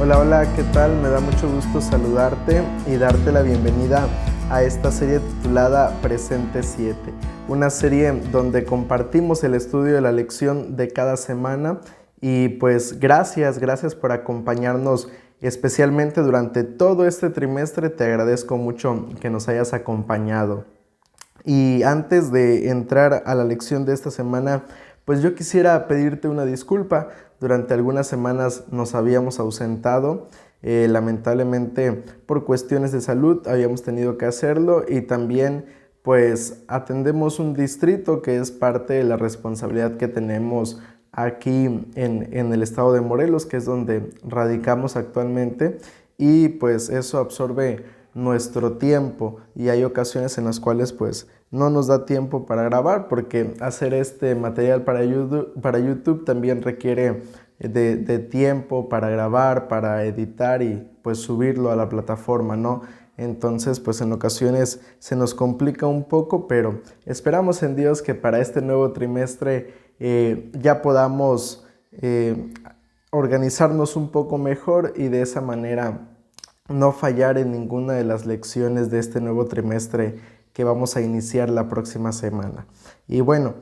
Hola, hola, ¿qué tal? Me da mucho gusto saludarte y darte la bienvenida a esta serie titulada Presente 7, una serie donde compartimos el estudio de la lección de cada semana y pues gracias por acompañarnos, especialmente durante todo este trimestre. Te agradezco mucho que nos hayas acompañado. Y antes de entrar a la lección de esta semana, pues yo quisiera pedirte una disculpa. Durante algunas semanas nos habíamos ausentado, lamentablemente por cuestiones de salud habíamos tenido que hacerlo, y también pues atendemos un distrito que es parte de la responsabilidad que tenemos aquí en el estado de Morelos, que es donde radicamos actualmente, y pues eso absorbe nuestro tiempo y hay ocasiones en las cuales pues no nos da tiempo para grabar, porque hacer este material para YouTube también requiere de tiempo para grabar, para editar y pues subirlo a la plataforma, ¿no? Entonces pues en ocasiones se nos complica un poco, pero esperamos en Dios que para este nuevo trimestre ya podamos organizarnos un poco mejor y de esa manera no fallar en ninguna de las lecciones de este nuevo trimestre que vamos a iniciar la próxima semana. Y bueno,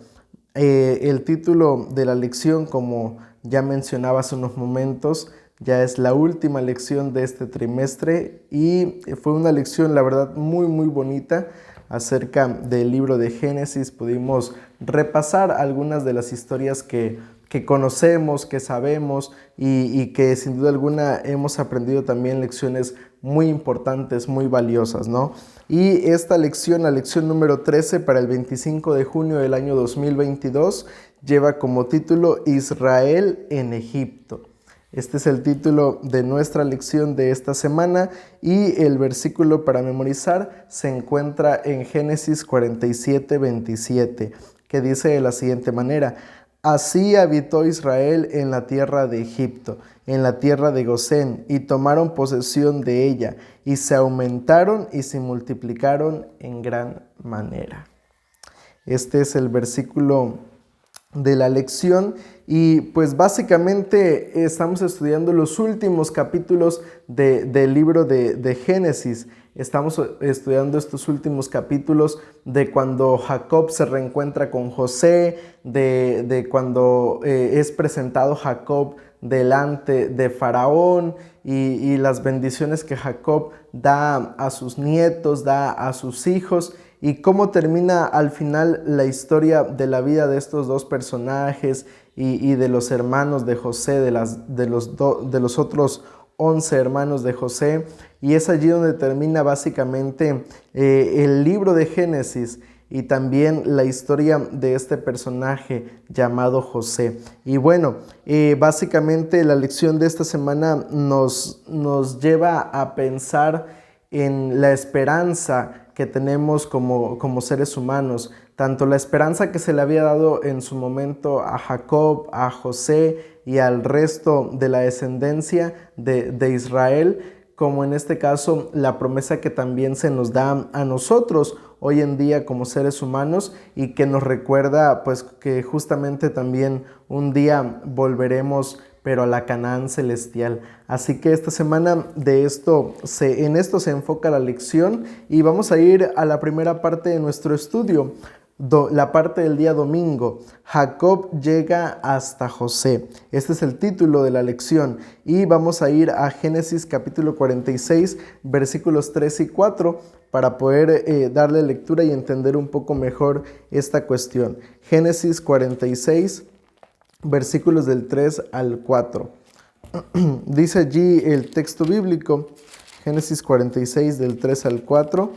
el título de la lección, como ya mencionaba hace unos momentos, ya es la última lección de este trimestre y fue una lección, la verdad, muy bonita acerca del libro de Génesis. Pudimos repasar algunas de las historias que conocemos, que sabemos y que sin duda alguna hemos aprendido también lecciones muy importantes, muy valiosas, ¿no? Y esta lección, la lección número 13 para el 25 de junio del año 2022, lleva como título Israel en Egipto. Este es el título de nuestra lección de esta semana y el versículo para memorizar se encuentra en Génesis 47:27, que dice de la siguiente manera: Así habitó Israel en la tierra de Egipto, en la tierra de Gosén, y tomaron posesión de ella, y se aumentaron y se multiplicaron en gran manera. Este es el versículo de la lección y pues básicamente estamos estudiando los últimos capítulos del libro de Génesis. Estamos estudiando estos últimos capítulos de cuando Jacob se reencuentra con José, de cuando es presentado Jacob delante de Faraón y las bendiciones que Jacob da a sus nietos, da a sus hijos, y cómo termina al final la historia de la vida de estos dos personajes y de los hermanos de José, de los otros 11 hermanos de José. Y es allí donde termina básicamente el libro de Génesis y también la historia de este personaje llamado José. Y bueno, básicamente la lección de esta semana nos lleva a pensar en la esperanza que tenemos como seres humanos, tanto la esperanza que se le había dado en su momento a Jacob, a José y al resto de la descendencia de Israel, como en este caso la promesa que también se nos da a nosotros hoy en día como seres humanos, y que nos recuerda pues que justamente también un día volveremos, pero a la Canaán celestial. Así que esta semana en esto se enfoca la lección y vamos a ir a la primera parte de nuestro estudio, la parte del día domingo. Jacob llega hasta José. Este es el título de la lección y vamos a ir a Génesis capítulo 46, versículos 3 y 4 para poder darle lectura y entender un poco mejor esta cuestión. Génesis 46, versículos del 3 al 4. Dice allí el texto bíblico, Génesis 46 del 3 al 4.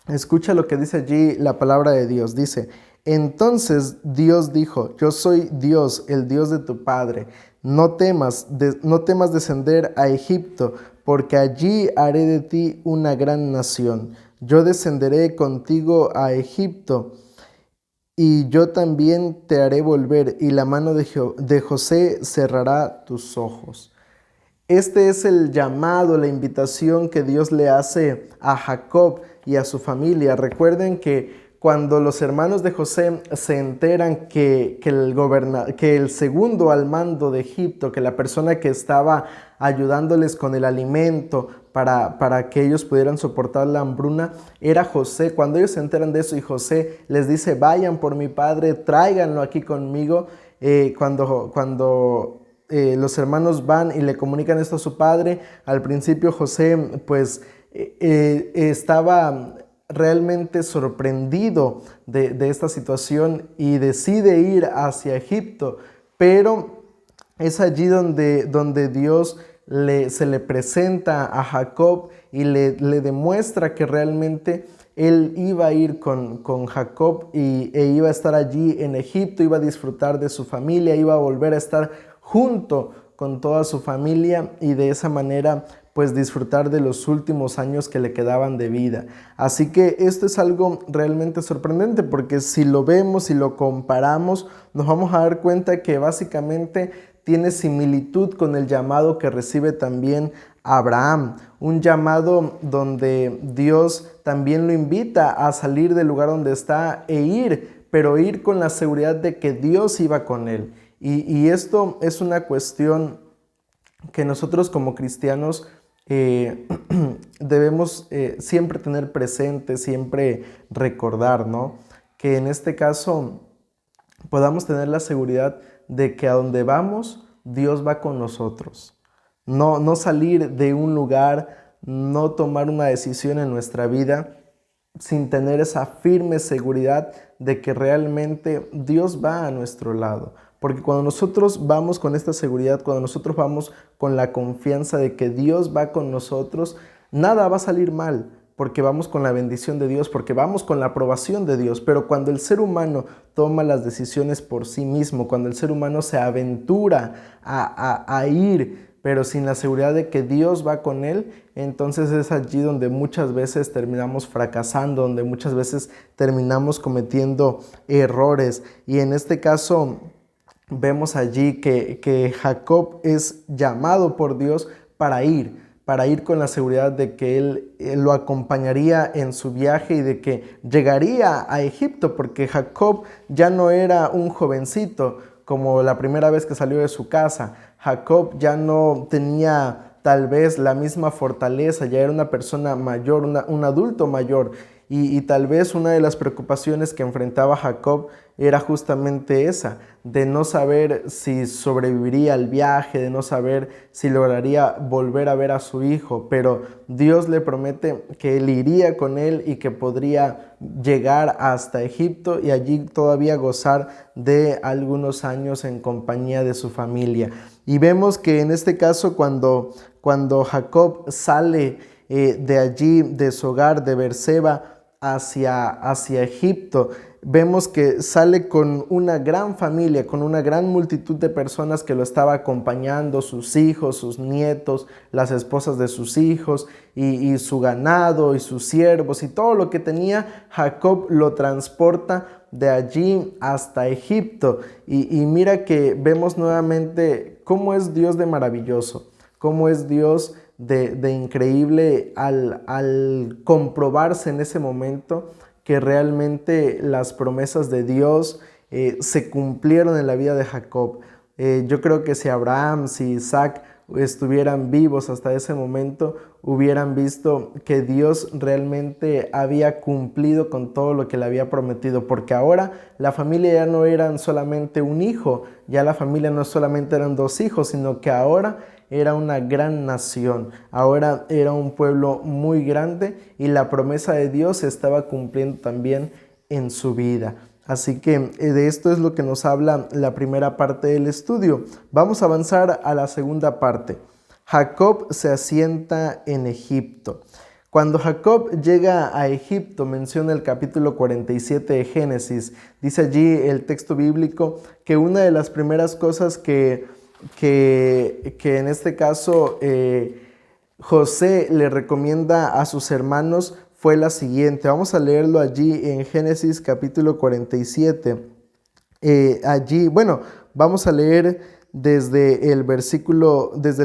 Escucha lo que dice allí la palabra de Dios. Dice: Entonces Dios dijo: Yo soy Dios, el Dios de tu padre. No temas descender a Egipto, porque allí haré de ti una gran nación. Yo descenderé contigo a Egipto, y yo también te haré volver, y la mano de José cerrará tus ojos. Este es el llamado, la invitación que Dios le hace a Jacob y a su familia. Recuerden que cuando los hermanos de José se enteran que el segundo al mando de Egipto, que la persona que estaba ayudándoles con el alimento para que ellos pudieran soportar la hambruna, era José. Cuando ellos se enteran de eso y José les dice, vayan por mi padre, tráiganlo aquí conmigo, cuando los hermanos van y le comunican esto a su padre, al principio José pues estaba realmente sorprendido de esta situación y decide ir hacia Egipto, pero es allí donde Dios se le presenta a Jacob y le demuestra que realmente él iba a ir con Jacob e iba a estar allí en Egipto, iba a disfrutar de su familia, iba a volver a estar junto con toda su familia y de esa manera pues disfrutar de los últimos años que le quedaban de vida. Así que esto es algo realmente sorprendente, porque si lo vemos, si lo comparamos, nos vamos a dar cuenta que básicamente tiene similitud con el llamado que recibe también Abraham, un llamado donde Dios también lo invita a salir del lugar donde está e ir, pero ir con la seguridad de que Dios iba con él. Y esto es una cuestión que nosotros como cristianos debemos siempre tener presente, siempre recordar, ¿no? Que en este caso podamos tener la seguridad de que a donde vamos, Dios va con nosotros. No salir de un lugar, no tomar una decisión en nuestra vida sin tener esa firme seguridad de que realmente Dios va a nuestro lado. Porque cuando nosotros vamos con esta seguridad, cuando nosotros vamos con la confianza de que Dios va con nosotros, nada va a salir mal, porque vamos con la bendición de Dios, porque vamos con la aprobación de Dios. Pero cuando el ser humano toma las decisiones por sí mismo, cuando el ser humano se aventura a ir, pero sin la seguridad de que Dios va con él, entonces es allí donde muchas veces terminamos fracasando, donde muchas veces terminamos cometiendo errores. Y en este caso vemos allí que Jacob es llamado por Dios para ir con la seguridad de que él lo acompañaría en su viaje y de que llegaría a Egipto, porque Jacob ya no era un jovencito como la primera vez que salió de su casa. Jacob ya no tenía tal vez la misma fortaleza, ya era una persona mayor, un adulto mayor. Y tal vez una de las preocupaciones que enfrentaba Jacob era justamente esa, de no saber si sobreviviría al viaje, de no saber si lograría volver a ver a su hijo, pero Dios le promete que él iría con él y que podría llegar hasta Egipto y allí todavía gozar de algunos años en compañía de su familia. Y vemos que en este caso cuando Jacob sale de allí, de su hogar, de Beerseba, hacia Egipto, vemos que sale con una gran familia, con una gran multitud de personas que lo estaba acompañando, sus hijos, sus nietos, las esposas de sus hijos y su ganado y sus siervos y todo lo que tenía. Jacob lo transporta de allí hasta Egipto y mira que vemos nuevamente cómo es Dios de maravilloso, cómo es Dios de increíble al comprobarse en ese momento que realmente las promesas de Dios se cumplieron en la vida de Jacob. Yo creo que si Abraham, si Isaac estuvieran vivos hasta ese momento, hubieran visto que Dios realmente había cumplido con todo lo que le había prometido, porque ahora la familia ya no eran solamente un hijo, ya la familia no solamente eran dos hijos, sino que ahora era una gran nación, ahora era un pueblo muy grande y la promesa de Dios se estaba cumpliendo también en su vida. Así que de esto es lo que nos habla la primera parte del estudio. Vamos a avanzar a la segunda parte. Jacob se asienta en Egipto. Cuando Jacob llega a Egipto, menciona el capítulo 47 de Génesis, dice allí el texto bíblico que una de las primeras cosas que en este caso José le recomienda a sus hermanos fue la siguiente. Vamos a leerlo allí en Génesis capítulo 47. Allí, bueno, vamos a leer desde el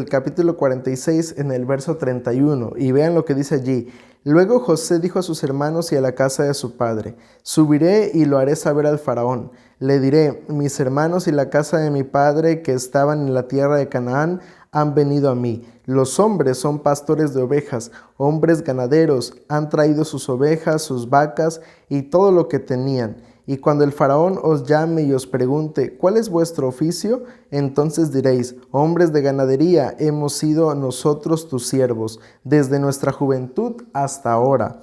capítulo 46 en el verso 31, y vean lo que dice allí. Luego José dijo a sus hermanos y a la casa de su padre: subiré y lo haré saber al faraón. Le diré: mis hermanos y la casa de mi padre que estaban en la tierra de Canaán han venido a mí. Los hombres son pastores de ovejas, hombres ganaderos, han traído sus ovejas, sus vacas y todo lo que tenían. Y cuando el faraón os llame y os pregunte: ¿cuál es vuestro oficio? Entonces diréis: hombres de ganadería hemos sido nosotros tus siervos, desde nuestra juventud hasta ahora,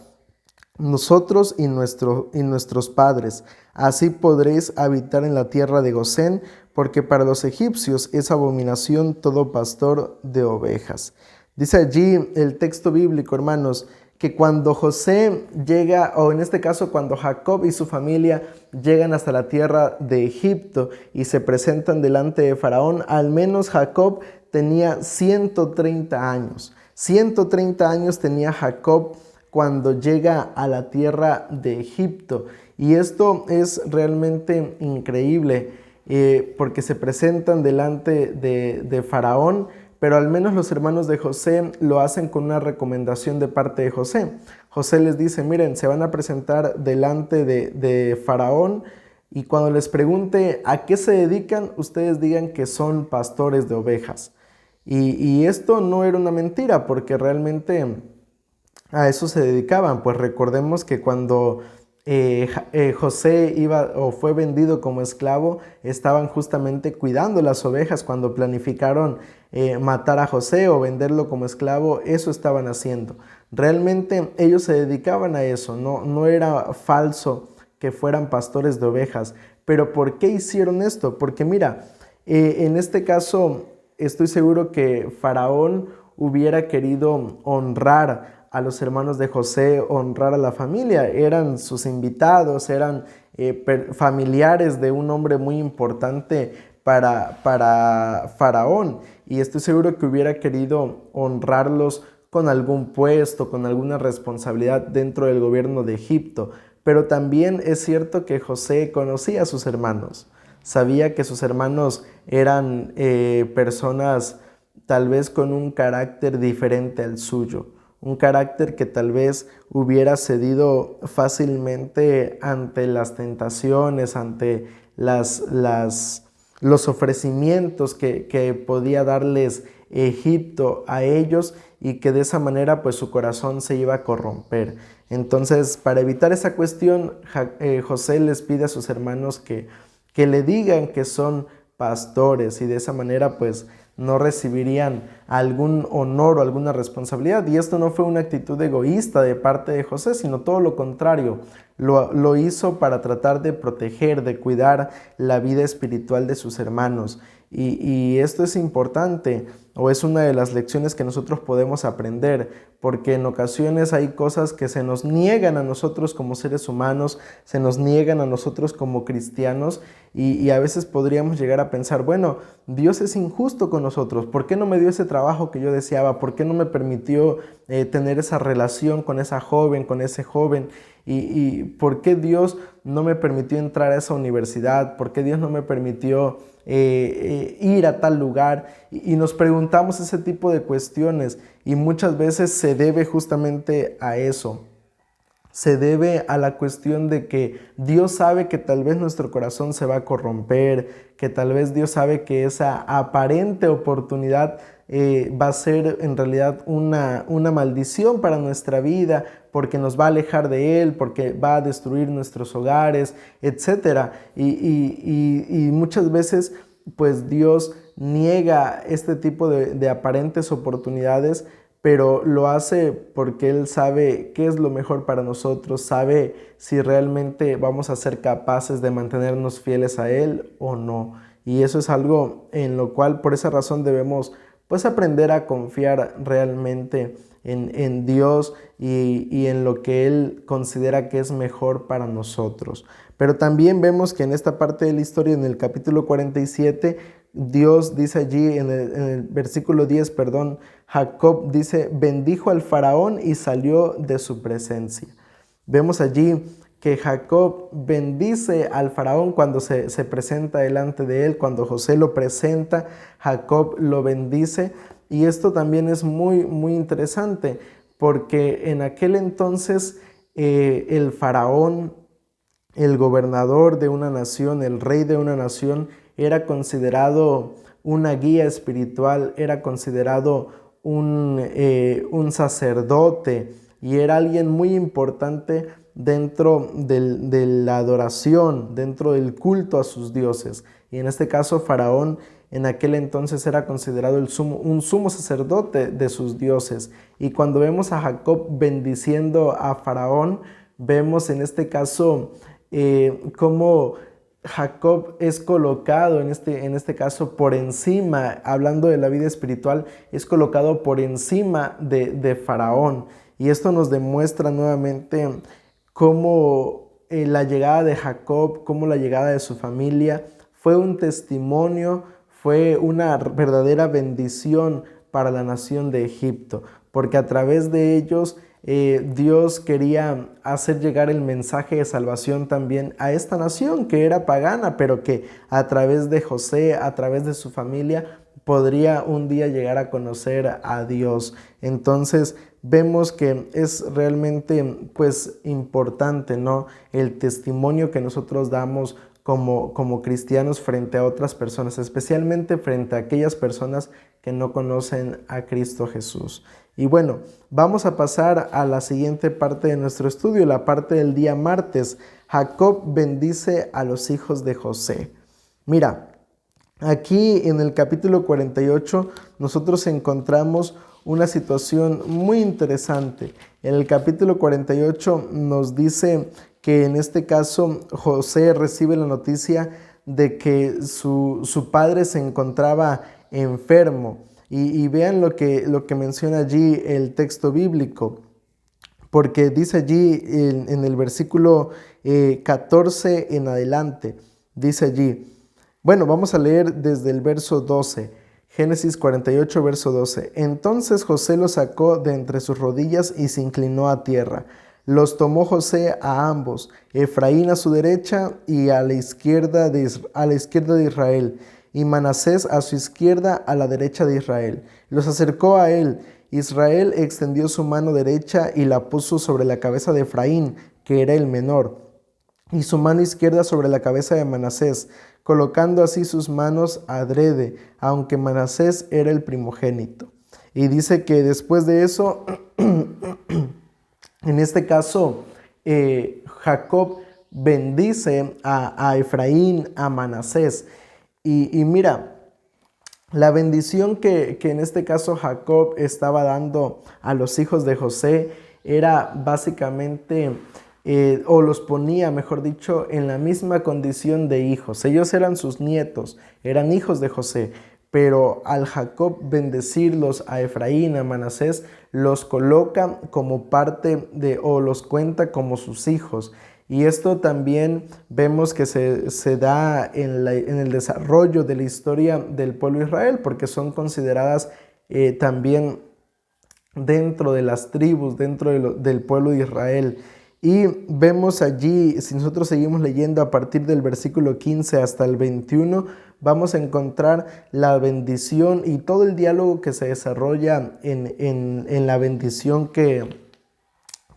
nosotros y nuestros padres. Así podréis habitar en la tierra de Gosén, porque para los egipcios es abominación todo pastor de ovejas. Dice allí el texto bíblico, hermanos, que cuando José llega, o en este caso cuando Jacob y su familia llegan hasta la tierra de Egipto y se presentan delante de Faraón, al menos Jacob tenía 130 años. 130 años tenía Jacob cuando llega a la tierra de Egipto. Y esto es realmente increíble porque se presentan delante de Faraón, pero al menos los hermanos de José lo hacen con una recomendación de parte de José. José les dice: miren, se van a presentar delante de Faraón, y cuando les pregunte a qué se dedican, ustedes digan que son pastores de ovejas. Y esto no era una mentira, porque realmente a eso se dedicaban. Pues recordemos que cuando José iba o fue vendido como esclavo, estaban justamente cuidando las ovejas. Cuando planificaron matar a José o venderlo como esclavo, eso estaban haciendo. Realmente ellos se dedicaban a eso, no era falso que fueran pastores de ovejas. Pero ¿por qué hicieron esto? Porque mira, en este caso estoy seguro que Faraón hubiera querido honrar a los hermanos de José, honrar a la familia. Eran sus invitados, eran familiares de un hombre muy importante para Faraón, y estoy seguro que hubiera querido honrarlos con algún puesto, con alguna responsabilidad dentro del gobierno de Egipto. Pero también es cierto que José conocía a sus hermanos, sabía que sus hermanos eran personas tal vez con un carácter diferente al suyo, un carácter que tal vez hubiera cedido fácilmente ante las tentaciones, ante los ofrecimientos que podía darles Egipto a ellos, y que de esa manera pues su corazón se iba a corromper. Entonces, para evitar esa cuestión, José les pide a sus hermanos que le digan que son pastores, y de esa manera pues no recibirían algún honor o alguna responsabilidad. Y esto no fue una actitud egoísta de parte de José, sino todo lo contrario. Lo hizo para tratar de proteger, de cuidar la vida espiritual de sus hermanos. Y esto es importante, o es una de las lecciones que nosotros podemos aprender, porque en ocasiones hay cosas que se nos niegan a nosotros como seres humanos, se nos niegan a nosotros como cristianos, y a veces podríamos llegar a pensar: bueno, Dios es injusto con nosotros, ¿por qué no me dio ese trabajo que yo deseaba? ¿Por qué no me permitió tener esa relación con esa joven, con ese joven? ¿Y por qué Dios no me permitió entrar a esa universidad? ¿Por qué Dios no me permitió ir a tal lugar? Y nos preguntamos ese tipo de cuestiones, y muchas veces se debe justamente a eso. Se debe a la cuestión de que Dios sabe que tal vez nuestro corazón se va a corromper, que tal vez Dios sabe que esa aparente oportunidad va a ser en realidad una maldición para nuestra vida, porque nos va a alejar de Él, porque va a destruir nuestros hogares, etc. Y muchas veces pues Dios niega este tipo de aparentes oportunidades, pero lo hace porque Él sabe qué es lo mejor para nosotros, sabe si realmente vamos a ser capaces de mantenernos fieles a Él o no. Y eso es algo en lo cual, por esa razón, debemos pues aprender a confiar realmente en Dios y en lo que Él considera que es mejor para nosotros. Pero también vemos que en esta parte de la historia, en el capítulo 47, Dios dice allí en el versículo 10, Jacob dice: bendijo al faraón y salió de su presencia. Vemos allí que Jacob bendice al faraón cuando se presenta delante de él, cuando José lo presenta, Jacob lo bendice. Y esto también es muy, muy interesante, porque en aquel entonces el faraón, el gobernador de una nación, el rey de una nación, era considerado una guía espiritual, era considerado un sacerdote y era alguien muy importante dentro de la adoración, dentro del culto a sus dioses. Y en este caso, Faraón en aquel entonces era considerado un sumo sacerdote de sus dioses. Y cuando vemos a Jacob bendiciendo a Faraón, vemos en este caso cómo Jacob es colocado en este caso por encima, hablando de la vida espiritual, es colocado por encima de Faraón. Y esto nos demuestra nuevamente cómo la llegada de Jacob, cómo la llegada de su familia fue un testimonio, fue una verdadera bendición para la nación de Egipto, porque a través de ellos Dios quería hacer llegar el mensaje de salvación también a esta nación que era pagana, pero que a través de José, a través de su familia, podría un día llegar a conocer a Dios. Entonces vemos que es realmente pues importante, ¿no?, el testimonio que nosotros damos como cristianos frente a otras personas, especialmente frente a aquellas personas que no conocen a Cristo Jesús. Y bueno, vamos a pasar a la siguiente parte de nuestro estudio, la parte del día martes. Jacob bendice a los hijos de José. Mira, aquí en el capítulo 48 nosotros encontramos una situación muy interesante. En el capítulo 48 nos dice que en este caso José recibe la noticia de que su padre se encontraba enfermo. Y vean lo que menciona allí el texto bíblico, porque dice allí en el versículo 14 en adelante, dice allí, bueno, vamos a leer desde el verso 12, Génesis 48, verso 12. Entonces José los sacó de entre sus rodillas y se inclinó a tierra. Los tomó José a ambos, Efraín a su derecha y a la izquierda de Israel, y Manasés a su izquierda a la derecha de Israel. Los acercó a él. Israel extendió su mano derecha y la puso sobre la cabeza de Efraín, que era el menor, y su mano izquierda sobre la cabeza de Manasés, colocando así sus manos adrede, aunque Manasés era el primogénito. Y dice que después de eso, en este caso, Jacob bendice a Efraín, a Manasés. Y mira, la bendición que en este caso Jacob estaba dando a los hijos de José era básicamente, o los ponía, mejor dicho, en la misma condición de hijos. Ellos eran sus nietos, eran hijos de José, pero al Jacob bendecirlos a Efraín, a Manasés, los coloca como parte de, o los cuenta como sus hijos. Y esto también vemos que se da en el desarrollo de la historia del pueblo de Israel, porque son consideradas también dentro de las tribus, dentro del pueblo de Israel. Y vemos allí, si nosotros seguimos leyendo a partir del versículo 15 hasta el 21, vamos a encontrar la bendición y todo el diálogo que se desarrolla en la bendición que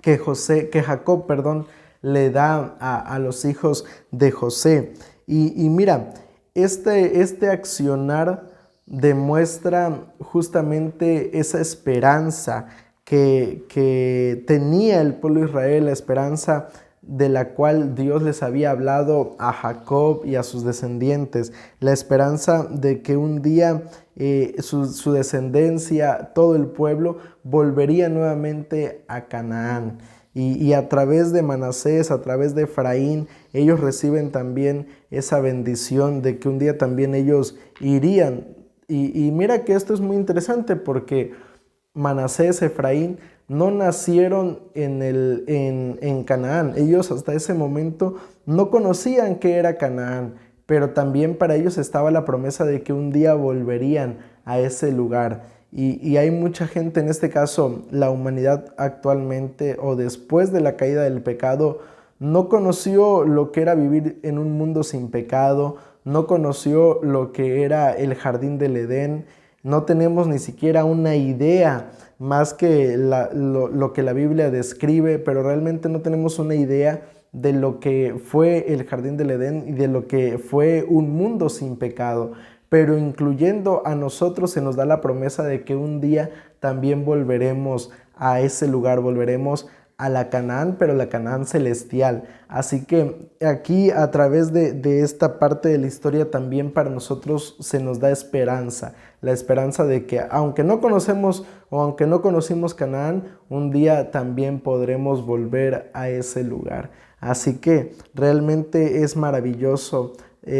Jacob, le da a los hijos de José. Y mira, este accionar demuestra justamente esa esperanza que tenía el pueblo de Israel, la esperanza de la cual Dios les había hablado a Jacob y a sus descendientes, la esperanza de que un día su descendencia, todo el pueblo, volvería nuevamente a Canaán. Y a través de Manasés, a través de Efraín, ellos reciben también esa bendición de que un día también ellos irían. Y mira que esto es muy interesante porque Manasés, Efraín, no nacieron en Canaán. Ellos hasta ese momento no conocían qué era Canaán, pero también para ellos estaba la promesa de que un día volverían a ese lugar. Y hay mucha gente, en este caso la humanidad actualmente o después de la caída del pecado, no conoció lo que era vivir en un mundo sin pecado, no conoció lo que era el jardín del Edén, no tenemos ni siquiera una idea más que lo que la Biblia describe, pero realmente no tenemos una idea de lo que fue el jardín del Edén y de lo que fue un mundo sin pecado. Pero incluyendo a nosotros se nos da la promesa de que un día también volveremos a ese lugar, volveremos a la Canaán, pero la Canaán celestial. Así que aquí a través de esta parte de la historia también para nosotros se nos da esperanza, la esperanza de que aunque no conocemos o aunque no conocimos Canaán, un día también podremos volver a ese lugar. Así que realmente es maravilloso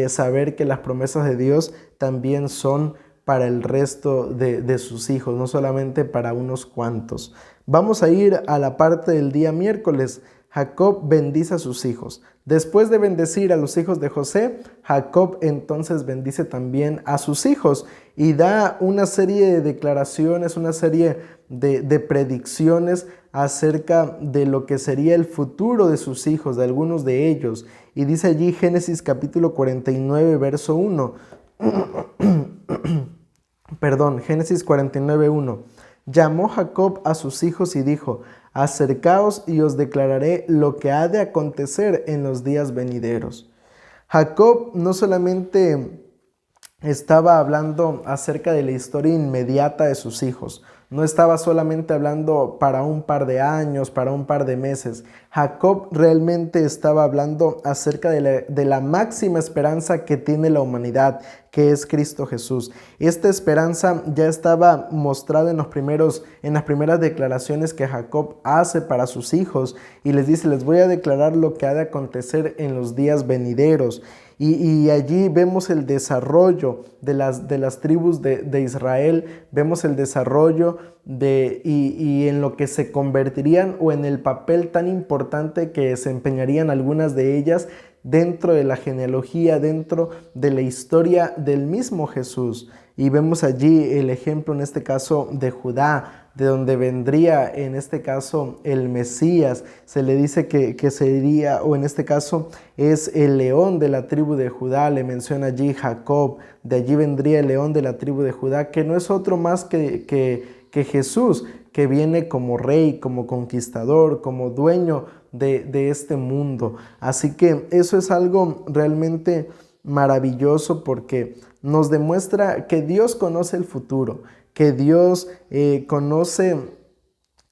saber que las promesas de Dios también son para el resto de sus hijos, no solamente para unos cuantos. Vamos a ir a la parte del día miércoles. Jacob bendice a sus hijos. Después de bendecir a los hijos de José, Jacob entonces bendice también a sus hijos y da una serie de declaraciones, una serie de predicciones acerca de lo que sería el futuro de sus hijos, de algunos de ellos. Y dice allí Génesis capítulo 49, verso 1. Génesis 49, 1. Llamó Jacob a sus hijos y dijo: acercaos y os declararé lo que ha de acontecer en los días venideros. Jacob no solamente estaba hablando acerca de la historia inmediata de sus hijos, no estaba solamente hablando para un par de años, para un par de meses. Jacob realmente estaba hablando acerca de la máxima esperanza que tiene la humanidad, que es Cristo Jesús. Esta esperanza ya estaba mostrada en las primeras declaraciones que Jacob hace para sus hijos y les dice: les voy a declarar lo que ha de acontecer en los días venideros. Y allí vemos el desarrollo de las tribus de Israel, vemos el desarrollo y en lo que se convertirían o en el papel tan importante que desempeñarían algunas de ellas dentro de la genealogía, dentro de la historia del mismo Jesús. Y vemos allí el ejemplo en este caso de Judá, de donde vendría en este caso el Mesías. Se le dice que sería, o en este caso es el león de la tribu de Judá, le menciona allí Jacob, de allí vendría el león de la tribu de Judá, que no es otro más que Jesús, que viene como rey, como conquistador, como dueño de este mundo. Así que eso es algo realmente maravilloso porque nos demuestra que Dios conoce el futuro, que Dios conoce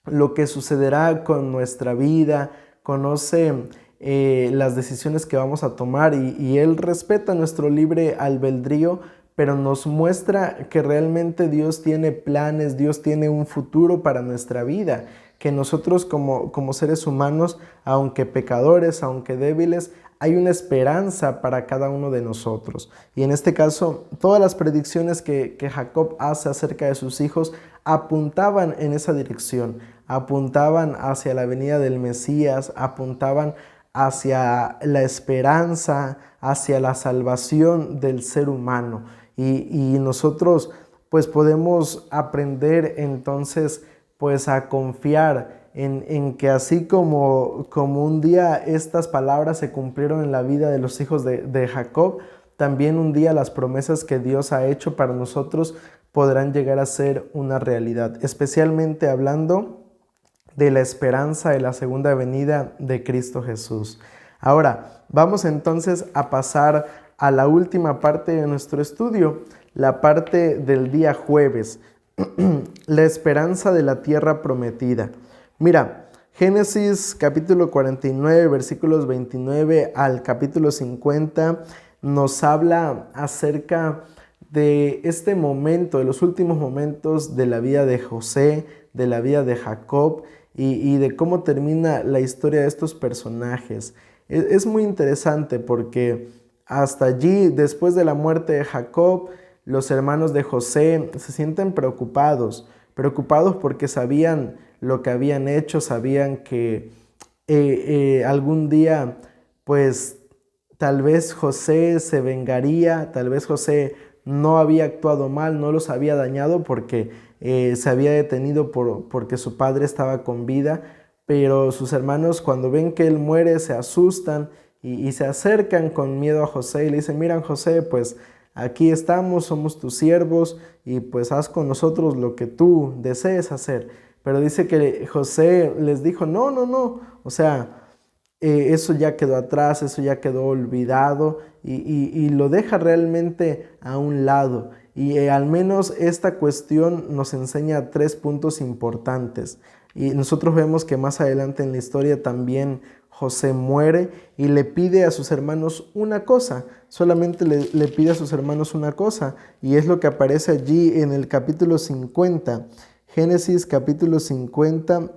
lo que sucederá con nuestra vida, conoce las decisiones que vamos a tomar y Él respeta nuestro libre albedrío, pero nos muestra que realmente Dios tiene planes, Dios tiene un futuro para nuestra vida, que nosotros como seres humanos, aunque pecadores, aunque débiles, hay una esperanza para cada uno de nosotros. Y en este caso, todas las predicciones que Jacob hace acerca de sus hijos apuntaban en esa dirección, apuntaban hacia la venida del Mesías, apuntaban hacia la esperanza, hacia la salvación del ser humano. Y nosotros pues podemos aprender entonces pues a confiar en que así como un día estas palabras se cumplieron en la vida de los hijos de Jacob, también un día las promesas que Dios ha hecho para nosotros podrán llegar a ser una realidad, especialmente hablando de la esperanza de la segunda venida de Cristo Jesús. Ahora, vamos entonces a pasar a la última parte de nuestro estudio, la parte del día jueves, la esperanza de la tierra prometida. Mira, Génesis capítulo 49, versículos 29 al capítulo 50 nos habla acerca de este momento, de los últimos momentos de la vida de José, de la vida de Jacob y de cómo termina la historia de estos personajes. Es muy interesante porque hasta allí, después de la muerte de Jacob, los hermanos de José se sienten preocupados porque sabían lo que habían hecho, sabían que algún día pues tal vez José se vengaría, tal vez José no había actuado mal, no los había dañado porque se había detenido porque su padre estaba con vida, pero sus hermanos cuando ven que él muere se asustan y se acercan con miedo a José y le dicen, mira José, pues aquí estamos, somos tus siervos y pues haz con nosotros lo que tú desees hacer. Pero dice que José les dijo, no, no, no, o sea, eso ya quedó atrás, eso ya quedó olvidado y lo deja realmente a un lado. Y al menos esta cuestión nos enseña 3 puntos importantes. Y nosotros vemos que más adelante en la historia también José muere y le pide a sus hermanos una cosa, solamente le pide a sus hermanos una cosa, y es lo que aparece allí en el capítulo 50, Génesis capítulo 50.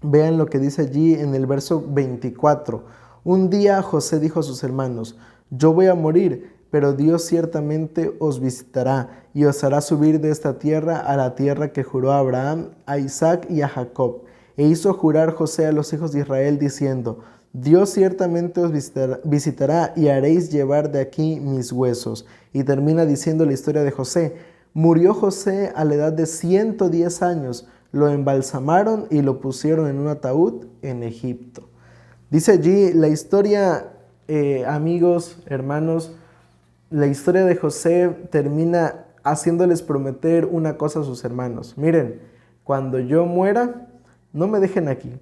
Vean lo que dice allí en el verso 24. Un día José dijo a sus hermanos, yo voy a morir, pero Dios ciertamente os visitará y os hará subir de esta tierra a la tierra que juró a Abraham, a Isaac y a Jacob. E hizo jurar José a los hijos de Israel diciendo, Dios ciertamente os visitará y haréis llevar de aquí mis huesos. Y termina diciendo la historia de José. Murió José a la edad de 110 años, lo embalsamaron y lo pusieron en un ataúd en Egipto. Dice allí la historia, amigos, hermanos, la historia de José termina haciéndoles prometer una cosa a sus hermanos. Miren, cuando yo muera, no me dejen aquí.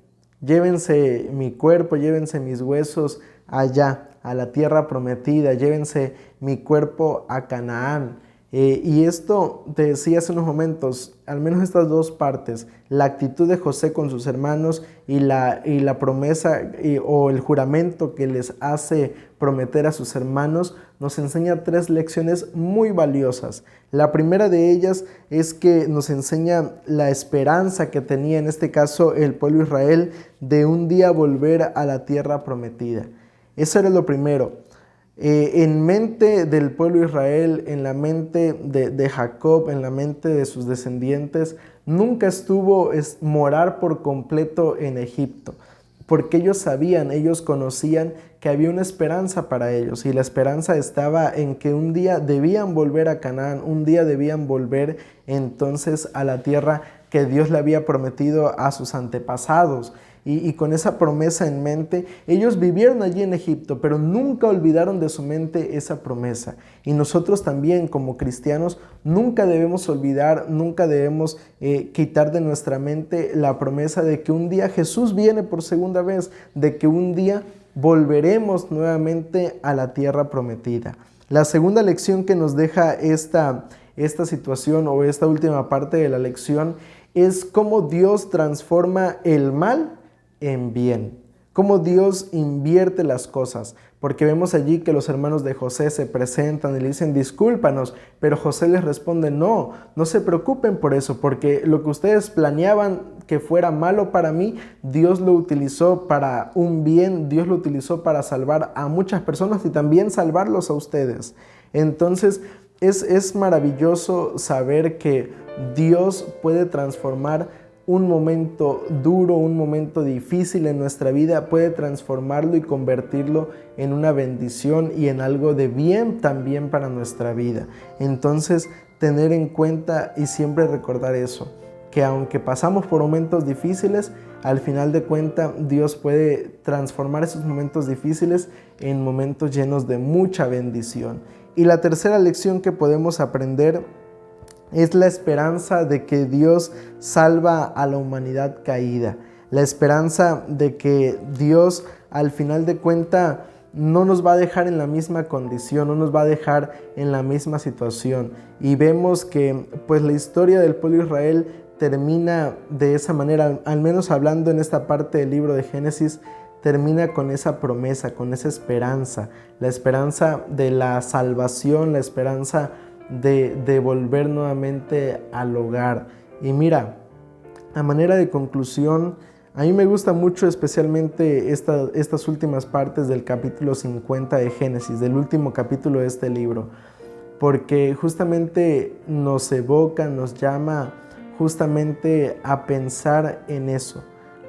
Llévense mi cuerpo, llévense mis huesos allá, a la tierra prometida, llévense mi cuerpo a Canaán. Y esto te decía hace unos momentos, al menos estas 2 partes, la actitud de José con sus hermanos y la promesa o el juramento que les hace prometer a sus hermanos, nos enseña 3 lecciones muy valiosas. La primera de ellas es que nos enseña la esperanza que tenía en este caso el pueblo de Israel de un día volver a la tierra prometida. Eso era lo primero. En mente del pueblo de Israel, en la mente de Jacob, en la mente de sus descendientes, nunca estuvo morar por completo en Egipto, porque ellos sabían, ellos conocían que había una esperanza para ellos, y la esperanza estaba en que un día debían volver a Canaán, un día debían volver entonces a la tierra que Dios le había prometido a sus antepasados. Y con esa promesa en mente, ellos vivieron allí en Egipto, pero nunca olvidaron de su mente esa promesa. Y nosotros también, como cristianos, nunca debemos olvidar, nunca debemos quitar de nuestra mente la promesa de que un día Jesús viene por segunda vez, de que un día volveremos nuevamente a la tierra prometida. La segunda lección que nos deja esta situación o esta última parte de la lección es cómo Dios transforma el mal en bien, cómo Dios invierte las cosas, porque vemos allí que los hermanos de José se presentan y le dicen discúlpanos, pero José les responde no, no se preocupen por eso, porque lo que ustedes planeaban que fuera malo para mí, Dios lo utilizó para un bien, Dios lo utilizó para salvar a muchas personas y también salvarlos a ustedes. Entonces es maravilloso saber que Dios puede transformar un momento duro, un momento difícil en nuestra vida, puede transformarlo y convertirlo en una bendición y en algo de bien también para nuestra vida. Entonces, tener en cuenta y siempre recordar eso, que aunque pasamos por momentos difíciles, al final de cuentas Dios puede transformar esos momentos difíciles en momentos llenos de mucha bendición. Y la tercera lección que podemos aprender es la esperanza de que Dios salva a la humanidad caída. La esperanza de que Dios al final de cuentas no nos va a dejar en la misma condición, no nos va a dejar en la misma situación. Y vemos que pues la historia del pueblo de Israel termina de esa manera, al menos hablando en esta parte del libro de Génesis, termina con esa promesa, con esa esperanza, la esperanza de la salvación, la esperanza de volver nuevamente al hogar. Y mira, a manera de conclusión, a mí me gusta mucho especialmente estas últimas partes del capítulo 50 de Génesis, del último capítulo de este libro, porque justamente nos evoca, nos llama justamente a pensar en eso,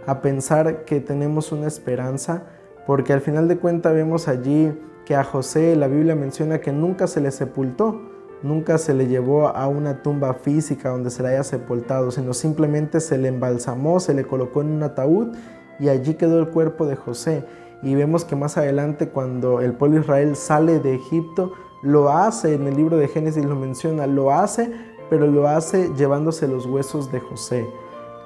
a pensar que tenemos una esperanza, porque al final de cuentas vemos allí que a José la Biblia menciona que nunca se le sepultó, nunca se le llevó a una tumba física donde se le haya sepultado, sino simplemente se le embalsamó, se le colocó en un ataúd y allí quedó el cuerpo de José. Y vemos que más adelante, cuando el pueblo de Israel sale de Egipto, lo hace, en el libro de Génesis lo menciona, lo hace, pero lo hace llevándose los huesos de José,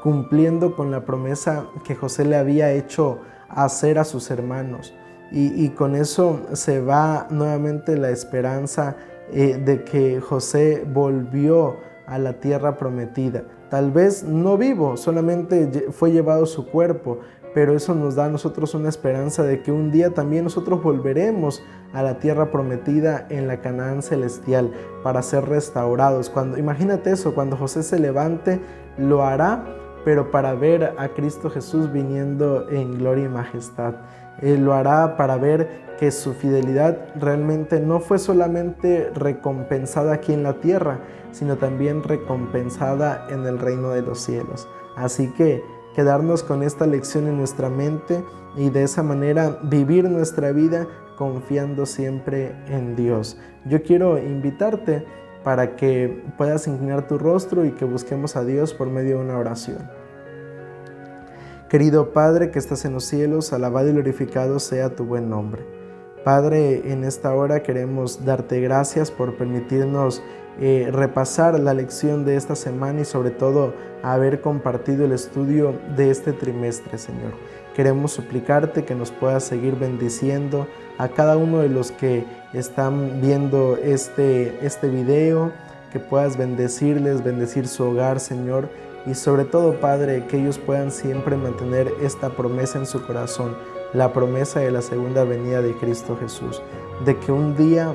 cumpliendo con la promesa que José le había hecho hacer a sus hermanos. Y con eso se va nuevamente la esperanza de que José volvió a la tierra prometida. Tal vez no vivo, solamente fue llevado su cuerpo, pero eso nos da a nosotros una esperanza de que un día también nosotros volveremos a la tierra prometida en la Canaán celestial para ser restaurados. Imagínate eso, cuando José se levante, lo hará, pero para ver a Cristo Jesús viniendo en gloria y majestad. Lo hará para ver que su fidelidad realmente no fue solamente recompensada aquí en la tierra, sino también recompensada en el reino de los cielos. Así que quedarnos con esta lección en nuestra mente y de esa manera vivir nuestra vida confiando siempre en Dios. Yo quiero invitarte para que puedas inclinar tu rostro y que busquemos a Dios por medio de una oración. Querido Padre que estás en los cielos, alabado y glorificado sea tu buen nombre. Padre, en esta hora queremos darte gracias por permitirnos repasar la lección de esta semana y sobre todo haber compartido el estudio de este trimestre, Señor. Queremos suplicarte que nos puedas seguir bendiciendo a cada uno de los que están viendo este video, que puedas bendecirles, bendecir su hogar, Señor, y sobre todo, Padre, que ellos puedan siempre mantener esta promesa en su corazón, la promesa de la segunda venida de Cristo Jesús, de que un día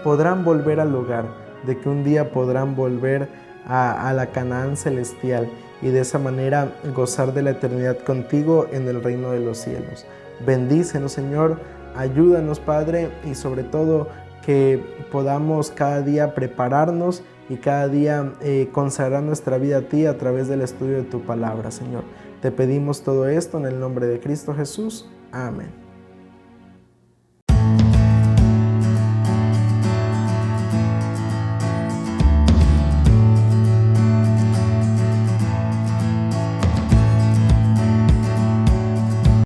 podrán volver al hogar, de que un día podrán volver a la Canaán celestial y de esa manera gozar de la eternidad contigo en el reino de los cielos. Bendícenos, Señor, ayúdanos, Padre, y sobre todo que podamos cada día prepararnos y cada día consagrar nuestra vida a ti a través del estudio de tu palabra, Señor. Te pedimos todo esto en el nombre de Cristo Jesús. Amén.